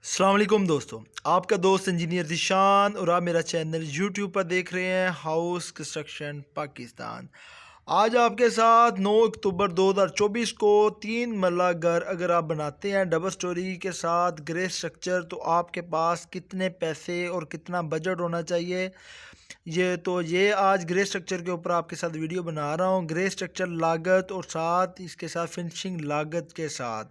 अस्सलाम वालेकुम दोस्तों, आपका दोस्त इंजीनियर ज़ीशान और आप मेरा चैनल यूट्यूब पर देख रहे हैं हाउस कंस्ट्रक्शन पाकिस्तान। आज आपके साथ 9 अक्टूबर 2024 को 3 मरला घर अगर आप बनाते हैं डबल स्टोरी के साथ ग्रे स्ट्रक्चर, तो आपके पास कितने पैसे और कितना बजट होना चाहिए। ये आज ग्रे स्ट्रक्चर के ऊपर आपके साथ वीडियो बना रहा हूँ, ग्रे स्ट्रक्चर लागत और साथ इसके साथ फिनिशिंग लागत के साथ।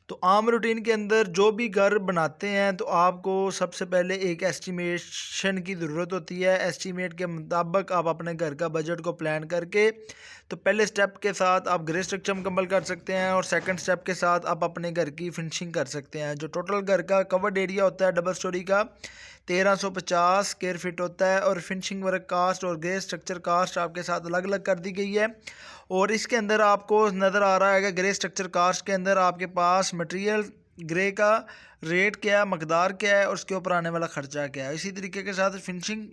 तो आम रूटीन के अंदर जो भी घर बनाते हैं तो आपको सबसे पहले एक एस्टिमेशन की ज़रूरत होती है। एस्टिमेट के मुताबिक आप अपने घर का बजट को प्लान करके तो पहले स्टेप के साथ आप ग्रे स्ट्रक्चर मुकम्मल कर सकते हैं और सेकंड स्टेप के साथ आप अपने घर की फिनिशिंग कर सकते हैं। जो टोटल घर का कवर्ड एरिया होता है डबल स्टोरी का 1350 स्क्वायर फीट होता है और फिनिशिंग वर्क कास्ट और ग्रे स्ट्रक्चर कास्ट आपके साथ अलग अलग कर दी गई है। और इसके अंदर आपको नज़र आ रहा है कि ग्रे स्ट्रक्चर कास्ट के अंदर आपके पास मटेरियल ग्रे का रेट क्या है, मकदार क्या है और उसके ऊपर आने वाला ख़र्चा क्या है। इसी तरीके के साथ फिनिशिंग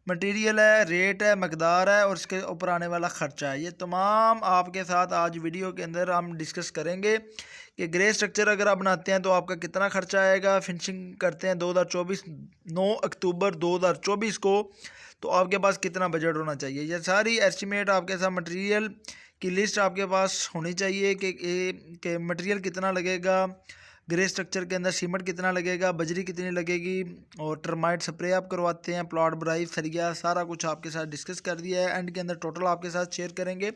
मटेरियल है, रेट है, मकदार है और उसके ऊपर आने वाला ख़र्चा है। ये तमाम आपके साथ आज वीडियो के अंदर हम डिस्कस करेंगे कि ग्रे स्ट्रक्चर अगर आप बनाते हैं तो आपका कितना ख़र्चा आएगा। फिनिशिंग करते हैं 2024 9 अक्टूबर 2024 को, तो आपके पास कितना बजट होना चाहिए। ये सारी एस्टिमेट आपके साथ मटेरियल की लिस्ट आपके पास होनी चाहिए कि मटेरियल कितना लगेगा, ग्रे स्ट्रक्चर के अंदर सीमेंट कितना लगेगा, बजरी कितनी लगेगी और टर्माइट स्प्रे आप करवाते हैं, प्लॉट बराई सरिया सारा कुछ आपके साथ डिस्कस कर दिया है। एंड के अंदर टोटल आपके साथ शेयर करेंगे।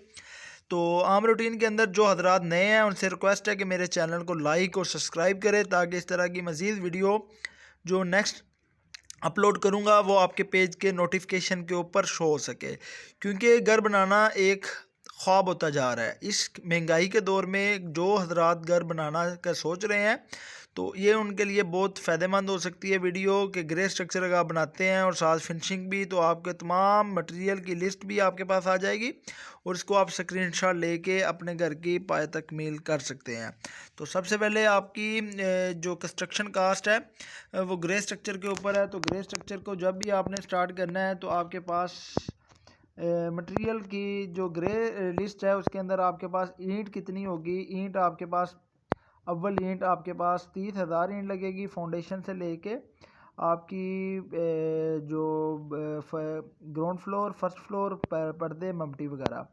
तो आम रूटीन के अंदर जो हजरात नए हैं उनसे रिक्वेस्ट है कि मेरे चैनल को लाइक और सब्सक्राइब करें ताकि इस तरह की मज़ीद वीडियो जो नेक्स्ट अपलोड करूँगा वो आपके पेज के नोटिफिकेशन के ऊपर शो हो सके। क्योंकि घर बनाना एक ख्वाब होता जा रहा है। इस महंगाई के दौर में जो हजरात घर बनाना का सोच रहे हैं तो ये उनके लिए बहुत फ़ायदेमंद हो सकती है वीडियो कि ग्रे स्ट्रक्चर अगर आप बनाते हैं और साथ फिनिशिंग भी, तो आपके तमाम मटेरियल की लिस्ट भी आपके पास आ जाएगी और इसको आप स्क्रीनशॉट लेके अपने घर की पाए तकमील कर सकते हैं। तो सबसे पहले आपकी जो कंस्ट्रक्शन कास्ट है वो ग्रे स्ट्रक्चर के ऊपर है। तो ग्रे स्ट्रक्चर को जब भी आपने स्टार्ट करना है तो आपके पास मटेरियल की जो ग्रे लिस्ट है उसके अंदर आपके पास ईंट कितनी होगी। ईंट आपके पास अव्वल ईंट आपके पास 30,000 ईंट लगेगी फाउंडेशन से लेके आपकी जो ग्राउंड फ्लोर फर्स्ट फ्लोर पर्दे ममटी वगैरह।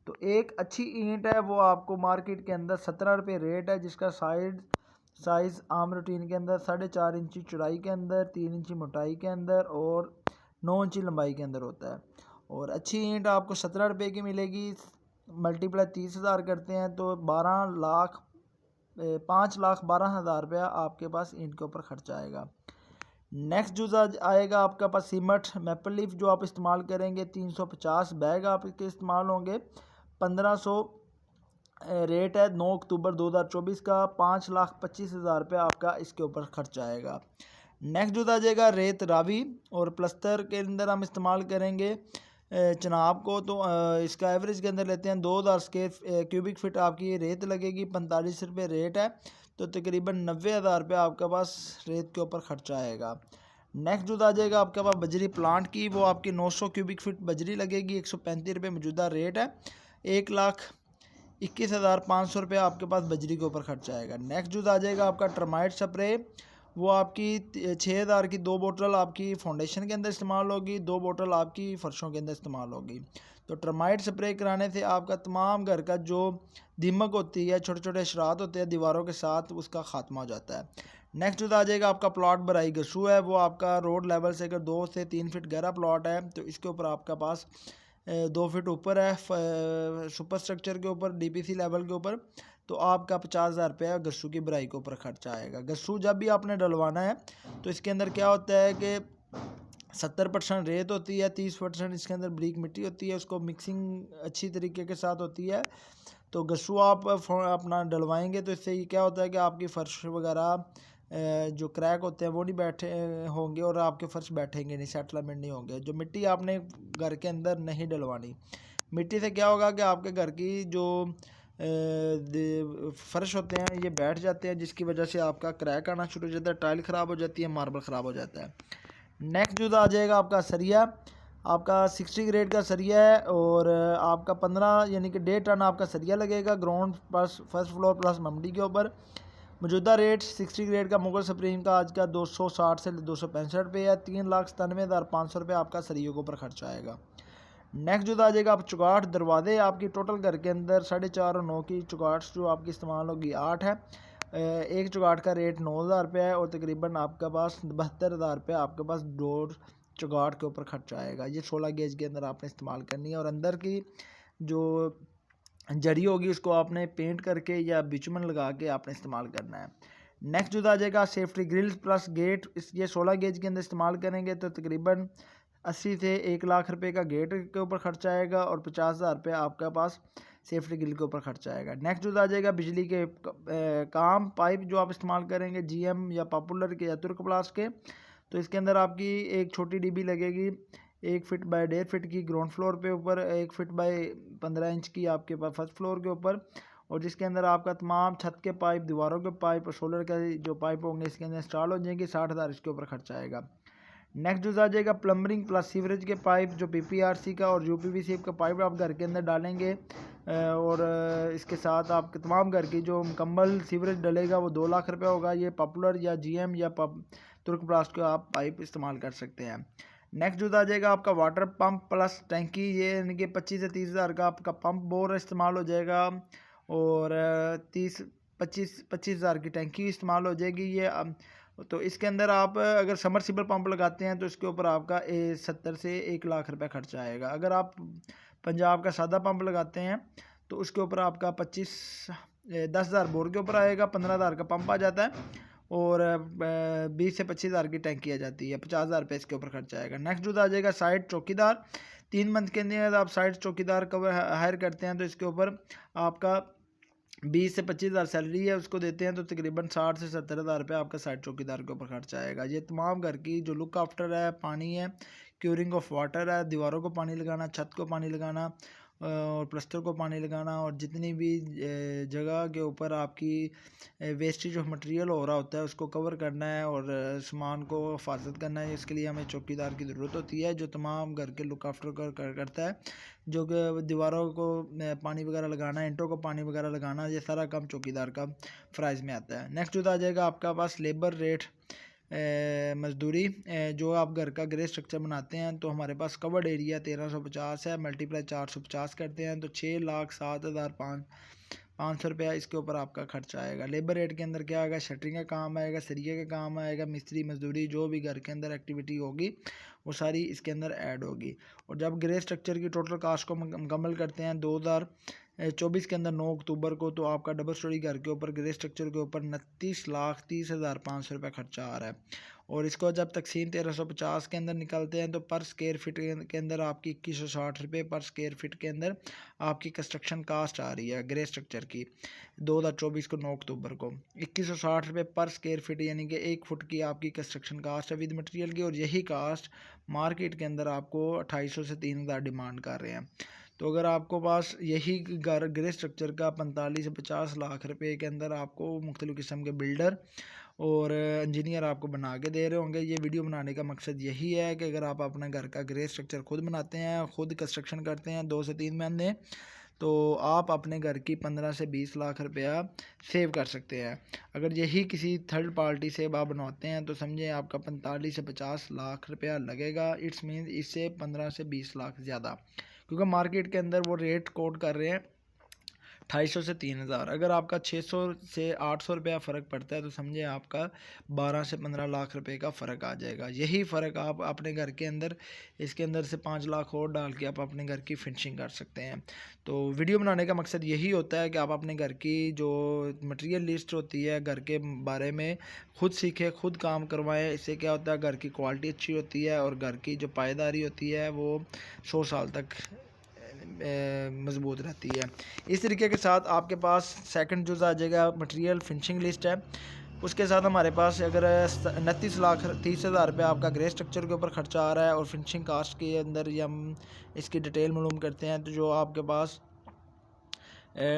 तो एक अच्छी ईंट है वो आपको मार्केट के अंदर 17 रुपये रेट है, जिसका साइज़ आम रूटीन के अंदर 4.5 इंची चौड़ाई के अंदर, 3 इंची मोटाई के अंदर और 9 इंची लंबाई के अंदर होता है। और अच्छी ईंट आपको 17 रुपये की मिलेगी। मल्टीप्लाई 30,000 करते हैं तो 5,12,000 रुपया आपके पास ईंट के ऊपर खर्चा आएगा। नेक्स्ट जो आएगा आपका पास सीमेंट मैपल लीफ जो आप इस्तेमाल करेंगे 350 बैग आपके इस्तेमाल होंगे। 1500 रेट है 9 अक्टूबर 2024 का। 5,25,000 रुपया आपका इसके ऊपर खर्चा आएगा। नेक्स्ट जो आ जाएगा रेत रावी और प्लस्तर के अंदर हम इस्तेमाल करेंगे चनाब को। तो इसका एवरेज के अंदर लेते हैं 2,000 स्क्वायर क्यूबिक फिट आपकी रेत लगेगी। 45 रुपये रेट है तो तकरीबन 90,000 रुपये आपके पास रेत के ऊपर खर्चा आएगा। नेक्स्ट जो आ जाएगा आपके पास बजरी प्लांट की, वो आपकी 900 क्यूबिक फिट बजरी लगेगी। 135 रुपये मौजूदा रेट है। 1,21,500 रुपये आपके पास बजरी के ऊपर खर्चा आएगा। नेक्स्ट जो आ जाएगा आपका टर्माइट स्प्रे, वो आपकी 6,000 की 2 बोतल आपकी फाउंडेशन के अंदर इस्तेमाल होगी, 2 बोतल आपकी फ़र्शों के अंदर इस्तेमाल होगी। तो टर्माइट स्प्रे कराने से आपका तमाम घर का जो दीमक होती है, छोटे छोटे शरात होते हैं दीवारों के साथ, उसका ख़ात्मा हो जाता है। नेक्स्ट जो आ जाएगा आपका प्लॉट बराई गसू है, वो आपका रोड लेवल से अगर 2 से 3 फीट गहरा प्लॉट है तो इसके ऊपर आपका पास 2 फीट ऊपर है सुपर स्ट्रक्चर के ऊपर DPC लेवल के ऊपर, तो आपका 50,000 रुपया गस्सू की बराई के ऊपर खर्चा आएगा। गस्सू जब भी आपने डलवाना है तो इसके अंदर क्या होता है कि 70% रेत होती है, 30% इसके अंदर ब्रीक मिट्टी होती है, उसको मिक्सिंग अच्छी तरीके के साथ होती है। तो गस्सू आप अपना डलवाएंगे तो इससे क्या होता है कि आपकी फ़र्श वगैरह जो क्रैक होते हैं वो नहीं बैठे होंगे और आपके फ़र्श बैठेंगे नहीं, सेटलमेंट नहीं होंगे। जो मिट्टी आपने घर के अंदर नहीं डलवानी। मिट्टी से क्या होगा कि आपके घर की जो फ़र्श होते हैं ये बैठ जाते हैं, जिसकी वजह से आपका क्रैक आना शुरू हो जाता है, टाइल ख़राब हो जाती है, मार्बल ख़राब हो जाता है। नेक्स्ट जो आ जाएगा आपका सरिया, आपका 60 ग्रेड का सरिया है और आपका 15 यानी कि 1.5 टन आपका सरिया लगेगा ground plus first floor plus ममडी के ऊपर। मौजूदा रेट 60 ग्रेड का मुगल सुप्रीम का आज का 260 से 265 रुपये है। 3,97,500 रुपये आपका सरियों के ऊपर खर्चा आएगा। नेक्स्ट जो आ जाएगा आप चुगाट दरवाजे आपकी टोटल घर के अंदर 4.5 और 9 की चुगाट जो आपकी इस्तेमाल होगी 8 है। एक चुगाट का रेट 9,000 रुपये है और तकरीबन आपके पास 72,000 रुपये आपके पास डोर चुगाट के ऊपर खर्चा आएगा। ये 16 गेज के अंदर आपने इस्तेमाल करनी है और अंदर की जो जरी होगी उसको आपने पेंट करके या बिचुमन लगा के आपने इस्तेमाल करना है। नेक्स्ट जो आ जाएगा सेफ्टी ग्रिल्स प्लस गेट, ये 16 गेज के अंदर इस्तेमाल करेंगे तो तकरीबन 80 से 1 लाख रुपए का गेट के ऊपर खर्चा आएगा और 50,000 रुपये आपका पास सेफ्टी ग्रिल के ऊपर खर्चा आएगा। नेक्स्ट जो आ जाएगा बिजली के काम पाइप जो आप इस्तेमाल करेंगे GM या पॉपुलर के या तुर्क प्लास के, तो इसके अंदर आपकी एक छोटी डिब्बी लगेगी 1 फीट बाय 1.5 फीट की ग्राउंड फ्लोर पे ऊपर, 1 फीट बाय 15 इंच की आपके पास फर्स्ट फ्लोर के ऊपर, और जिसके अंदर आपका तमाम छत के पाइप, दीवारों के पाइप और सोलर के जो पाइप होंगे इसके अंदर इंस्टॉल हो जाएंगे। 60,000 इसके ऊपर खर्चा आएगा। नेक्स्ट जो आ जाएगा प्लम्बरिंग प्लस सीवरेज के पाइप जो PPRC का और UPVC का पाइप आप घर के अंदर डालेंगे और इसके साथ आपके तमाम घर की जो मुकम्मल सीवरेज डलेगा वो 2 लाख रुपये होगा। ये पॉपुलर या GM या तुर्क प्लास्ट का आप पाइप इस्तेमाल कर सकते हैं। नेक्स्ट जो आ जाएगा आपका वाटर पंप प्लस टैंकी, ये यानी कि 25 से 30,000 का आपका पंप बोर इस्तेमाल हो जाएगा और 25,000 की टैंकी इस्तेमाल हो जाएगी। ये तो इसके अंदर आप अगर समरसिबल पंप लगाते हैं तो इसके ऊपर आपका 70 से 1 लाख रुपए खर्चा आएगा। अगर आप पंजाब का सादा पंप लगाते हैं तो उसके ऊपर आपका 10,000 बोर के ऊपर आएगा, 15,000 का पंप आ जाता है और 20 से 25,000 की टैंकी आ जाती है। 50,000 रुपये इसके ऊपर खर्चा आएगा। नेक्स्ट जो आ जाएगा साइड चौकीदार, 3 मंथ के अंदर आप साइड चौकीदार कवर हायर करते हैं तो इसके ऊपर आपका 20 से 25,000 सैलरी है उसको देते हैं तो तकरीबन 60 से 70,000 रुपये आपका साइड चौकीदार के ऊपर खर्चा आएगा। ये तमाम घर की जो लुक आफ्टर है, पानी है, क्यूरिंग ऑफ वाटर है, दीवारों को पानी लगाना, छत को पानी लगाना और प्लस्तर को पानी लगाना और जितनी भी जगह के ऊपर आपकी वेस्टेज ऑफ मटेरियल हो रहा होता है उसको कवर करना है और सामान को हिफाजत करना है। इसके लिए हमें चौकीदार की ज़रूरत होती है जो तमाम घर के लुक आफ्टर करता है, जो कि दीवारों को पानी वगैरह लगाना, ईंटों को पानी वगैरह लगाना, ये सारा काम चौकीदार का फ़राइज़ में आता है। नेक्स्ट जो आ जाएगा आपका पास लेबर रेट मजदूरी, जो आप घर का ग्रे स्ट्रक्चर बनाते हैं तो हमारे पास कवर्ड एरिया 1350 है, मल्टीप्लाई 450 करते हैं तो 6,07,500 रुपया इसके ऊपर आपका खर्चा आएगा। लेबर रेट के अंदर क्या आएगा, शटरिंग का काम आएगा, सरिये का काम आएगा, मिस्त्री मजदूरी, जो भी घर के अंदर एक्टिविटी होगी वो सारी इसके अंदर ऐड होगी। और जब ग्रे स्ट्रक्चर की टोटल कास्ट को मुकम्मल करते हैं 2024 के अंदर 9 अक्टूबर को, तो आपका डबल स्टोरी घर के ऊपर ग्रे स्ट्रक्चर के ऊपर 29,30,500 रुपये खर्चा आ रहा है। और इसको जब तकसीम 1350 के अंदर निकलते हैं तो पर स्क्वायर फिट के अंदर आपकी 2160 रुपये पर स्क्वायर फिट के अंदर आपकी कंस्ट्रक्शन कास्ट आ रही है ग्रे स्ट्रक्चर की 2024 को 9 अक्टूबर को 2160 रुपये पर स्क्वायर फिट, यानी कि 1 फुट की आपकी कंस्ट्रक्शन कास्ट है विद मटेरियल की। और यही कास्ट मार्केट के अंदर आपको 2,500 से 3,000 डिमांड कर रहे हैं। तो अगर आपको पास यही घर ग्रे स्ट्रक्चर का 45 से 50 लाख रुपए के अंदर आपको मुख्तलिफ़ किस्म के बिल्डर और इंजीनियर आपको बना के दे रहे होंगे। ये वीडियो बनाने का मकसद यही है कि अगर आप अपना घर का ग्रे स्ट्रक्चर खुद बनाते हैं, खुद कंस्ट्रक्शन करते हैं 2 से 3 महीने, तो आप अपने घर की 15 से 20 लाख रुपया सेव कर सकते हैं। अगर यही किसी थर्ड पार्टी से आप बनवाते हैं तो समझें आपका 45 से 50 लाख रुपया लगेगा। इट्स मीन इससे 15 से 20 लाख ज़्यादा, क्योंकि मार्केट के अंदर वो रेट कोट कर रहे हैं 2,500 से 3,000। अगर आपका 600 से 800 रुपया फ़र्क पड़ता है तो समझे आपका 12 से 15 लाख रुपए का फ़र्क आ जाएगा। यही फ़र्क आप अपने घर के अंदर इसके अंदर से 5 लाख और डाल के आप अपने घर की फिनिशिंग कर सकते हैं। तो वीडियो बनाने का मकसद यही होता है कि आप अपने घर की जो मटेरियल लिस्ट होती है घर के बारे में खुद सीखें, खुद काम करवाएं। इससे क्या होता है घर की क्वालिटी अच्छी होती है और घर की जो पायदारी होती है वो 100 साल तक मजबूत रहती है। इस तरीके के साथ आपके पास सेकंड जो आ जाएगा मटेरियल फिनिशिंग लिस्ट है, उसके साथ हमारे पास अगर 29,30,000 रुपये आपका ग्रे स्ट्रक्चर के ऊपर खर्चा आ रहा है और फिनिशिंग कास्ट के अंदर ये हम इसकी डिटेल मालूम करते हैं तो जो आपके पास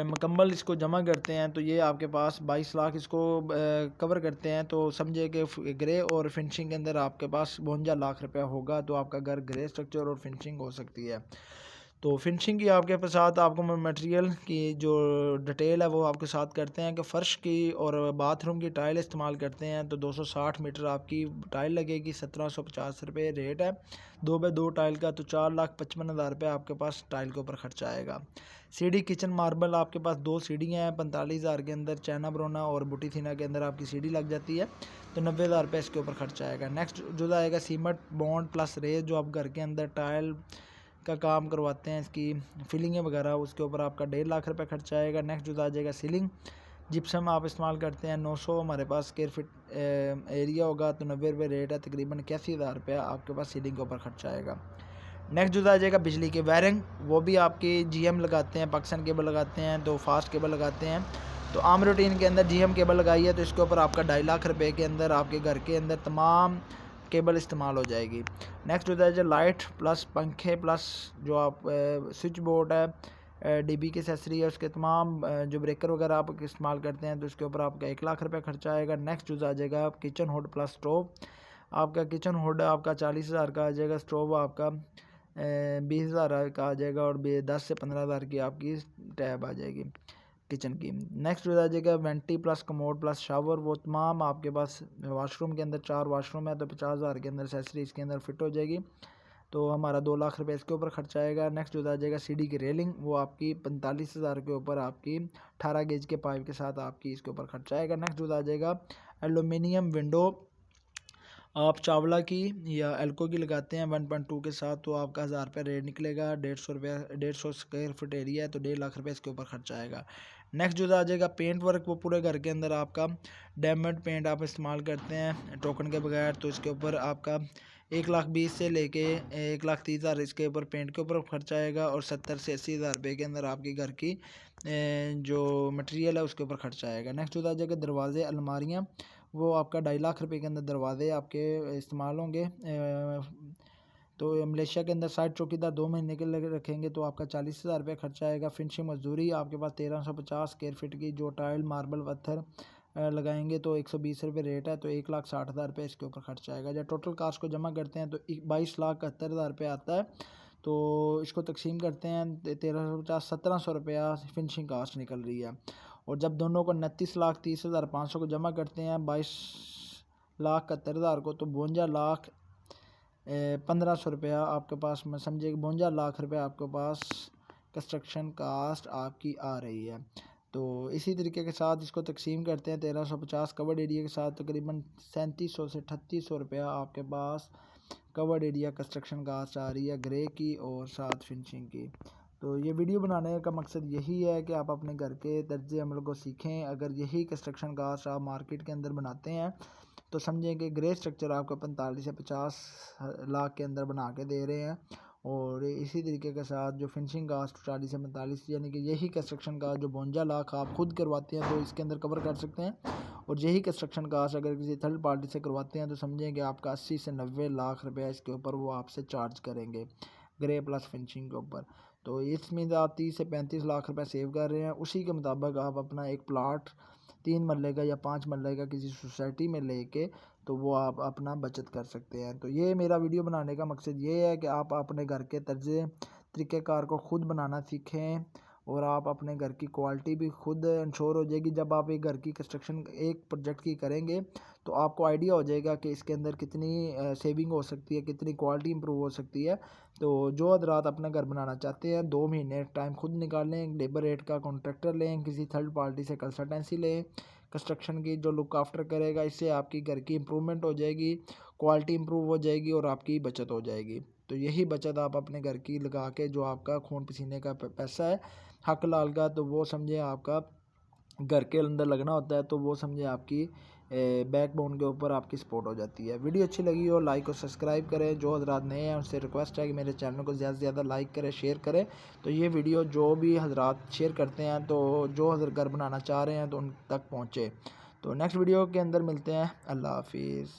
मुकम्मल इसको जमा करते हैं तो ये आपके पास 22 लाख इसको कवर करते हैं। तो समझे कि ग्रे और फिनिशिंग के अंदर आपके पास 52 लाख रुपया होगा तो आपका घर ग्रे स्ट्रक्चर और फिनिशिंग हो सकती है। तो फिनिशिंग की आपके साथ आपको मटेरियल की जो डिटेल है वो आपके साथ करते हैं कि फ़र्श की और बाथरूम की टाइल इस्तेमाल करते हैं तो 260 मीटर आपकी टाइल लगेगी, 1750 रुपये रेट है। 2x2 टाइल का तो 4,55,000 रुपये आपके पास टाइल के ऊपर खर्चा आएगा। सीढ़ी किचन मार्बल आपके पास 2 सीढ़ियाँ हैं, 45,000 के अंदर चाइना ब्रोना और बुटी थीना के अंदर आपकी सीढ़ी लग जाती है, तो 90,000 रुपये इसके ऊपर खर्चा आएगा। नेक्स्ट जो आएगा सीमेंट बॉन्ड प्लस रेत, जो आप घर के अंदर टाइल का काम करवाते हैं, इसकी फिलिंगें वगैरह, उसके ऊपर आपका 1.5 लाख रुपये खर्चा आएगा। नेक्स्ट जो आ जाएगा सीलिंग जिप्सम आप इस्तेमाल करते हैं, 900 हमारे पास स्क्वायर फिट एरिया होगा, तो 90 रुपये रेट है, तकरीबन 81,000 रुपये आपके पास सीलिंग के ऊपर खर्चा आएगा। नेक्स्ट जो आ जाएगा बिजली के वायरिंग, वो भी आपकी GM लगाते हैं, पाकिस्तान केबल लगाते हैं, तो फास्ट केबल लगाते हैं, तो आम रूटीन के अंदर GM केबल लगाई है तो इसके ऊपर आपका 2.5 लाख रुपये के अंदर आपके घर के अंदर तमाम केबल इस्तेमाल हो जाएगी। नेक्स्ट होता है जो लाइट प्लस पंखे प्लस जो आप स्विच बोर्ड है, DB की एसेसरी है, उसके तमाम जो ब्रेकर वगैरह आप इस्तेमाल करते हैं तो उसके ऊपर आपका 1 लाख रुपये खर्चा आएगा। नेक्स्ट जो आ जाएगा किचन हुड प्लस स्टोव, आपका किचन हुड आपका 40,000 का आ जाएगा, स्टोव आपका 20,000 का आ जाएगा और 10 से 15,000 की आपकी टैब आ जाएगी किचन की। नेक्स्ट जो आ जाएगा vanity plus commode plus shower, वो तमाम आपके पास वाशरूम के अंदर 4 वाशरूम है तो 50,000 के अंदर एसेसरी इसके अंदर फिट हो जाएगी, तो हमारा 2 लाख रुपये इसके ऊपर खर्चा आएगा। नेक्स्ट जो आ जाएगा सीढ़ी की रेलिंग, वो आपकी 45,000 के ऊपर आपकी 18 गेज के पाइप के साथ आपकी इसके ऊपर खर्चा आएगा। नेक्स्ट जो आ जाएगा एलुमिनियम विंडो, आप चावला की या एल्को की लगाते हैं 1.2 के साथ तो आपका 1000 रुपये रेट निकलेगा, 150 रुपये 150 स्क्वायर फुट एरिया है तो 1.5 लाख रुपये इसके ऊपर खर्चा आएगा। नेक्स्ट जो आ जाएगा पेंट वर्क, वो पूरे घर के अंदर आपका डायमंड पेंट आप इस्तेमाल करते हैं टोकन के बगैर, तो इसके ऊपर आपका 1,20,000 से लेके 1,30,000 इसके ऊपर पेंट के ऊपर खर्चा आएगा और 70 से 80,000 रुपये के अंदर आपकी घर की जो मटेरियल है उसके ऊपर खर्चा आएगा। नेक्स्ट जो आ जाएगा दरवाजे अलमारियाँ, वो आपका 2.5 लाख रुपये के अंदर दरवाजे आपके इस्तेमाल होंगे। तो मलेशिया के अंदर साइड चौकीदार 2 महीने के लिए रखेंगे तो आपका 40,000 रुपये खर्चा आएगा। फिनिशिंग मजदूरी आपके पास 1350 स्क्वायर फीट की जो टाइल मार्बल पत्थर लगाएंगे तो 120 रुपये रेट है, तो 1,60,000 रुपये इसके ऊपर खर्चा आएगा। जब टोटल कास्ट को जमा करते हैं तो 22,71,000 रुपये आता है, तो इसको तकसीम करते हैं 1350 1700 रुपया फिनिशिंग कास्ट निकल रही है। और जब दोनों को 29,30,500 को जमा करते हैं 22,71,000 को, तो 52,15,000 रुपया आपके पास, मैं समझे 52 लाख रुपये आपके पास कंस्ट्रक्शन कास्ट आपकी आ रही है। तो इसी तरीके के साथ इसको तकसीम करते हैं 1350 कवर्ड एरिया के साथ, तकरीबन 3700 से 3800 रुपया आपके पास कवर्ड एरिया कंस्ट्रक्शन कास्ट आ रही है ग्रे की और साथ फिनिशिंग की। तो ये वीडियो बनाने का मकसद यही है कि आप अपने घर के तर्ज अमल को सीखें। अगर यही कंस्ट्रक्शन कास्ट आप मार्केट के अंदर बनाते हैं तो समझें कि ग्रे स्ट्रक्चर आपको 45 से 50 लाख के अंदर बना के दे रहे हैं, और इसी तरीके के साथ जो फिनिशिंग कास्ट 40 से 45, यानी कि यही कंस्ट्रक्शन कास्ट जो 52 लाख आप खुद करवाते हैं तो इसके अंदर कवर कर सकते हैं, और यही कंस्ट्रक्शन कास्ट अगर किसी थर्ड पार्टी से करवाते हैं तो समझें कि आपका 80 से 90 लाख रुपये इसके ऊपर वो आपसे चार्ज करेंगे ग्रे प्लस फिनिशिंग के ऊपर। तो इसमें आप 30 से 35 लाख रुपए सेव कर रहे हैं। उसी के मुताबिक आप अपना एक प्लाट 3 मरले का या 5 मरले का किसी सोसाइटी में लेके तो वो आप अपना बचत कर सकते हैं। तो ये मेरा वीडियो बनाने का मकसद ये है कि आप अपने घर के तरीक़ेकार को ख़ुद बनाना सीखें, और आप अपने घर की क्वालिटी भी खुद इंश्योर हो जाएगी। जब आप एक घर की कंस्ट्रक्शन एक प्रोजेक्ट की करेंगे तो आपको आइडिया हो जाएगा कि इसके अंदर कितनी सेविंग हो सकती है, कितनी क्वालिटी इंप्रूव हो सकती है। तो जो हजरात अपना घर बनाना चाहते हैं 2 महीने टाइम खुद निकालें, लेबर रेट का कॉन्ट्रैक्टर लें, किसी थर्ड पार्टी से कंसल्टेंसी लें कंस्ट्रक्शन की जो लुक आफ्टर करेगा। इससे आपकी घर की इम्प्रूवमेंट हो जाएगी, क्वालिटी इंप्रूव हो जाएगी और आपकी बचत हो जाएगी। तो यही बचत आप अपने घर की लगा के जो आपका खून पसीने का पैसा है हक लाल का, तो वो समझे आपका घर के अंदर लगना होता है, तो वो समझे आपकी बैकबोन के ऊपर आपकी सपोर्ट हो जाती है। वीडियो अच्छी लगी हो लाइक और सब्सक्राइब करें। जो हजरात नए हैं उनसे रिक्वेस्ट है कि मेरे चैनल को ज़्यादा से ज़्यादा लाइक करें, शेयर करें। तो ये वीडियो जो भी हजरात शेयर करते हैं तो जो हजरत घर बनाना चाह रहे हैं तो उन तक पहुँचे। तो नेक्स्ट वीडियो के अंदर मिलते हैं। अल्लाह हाफिज़।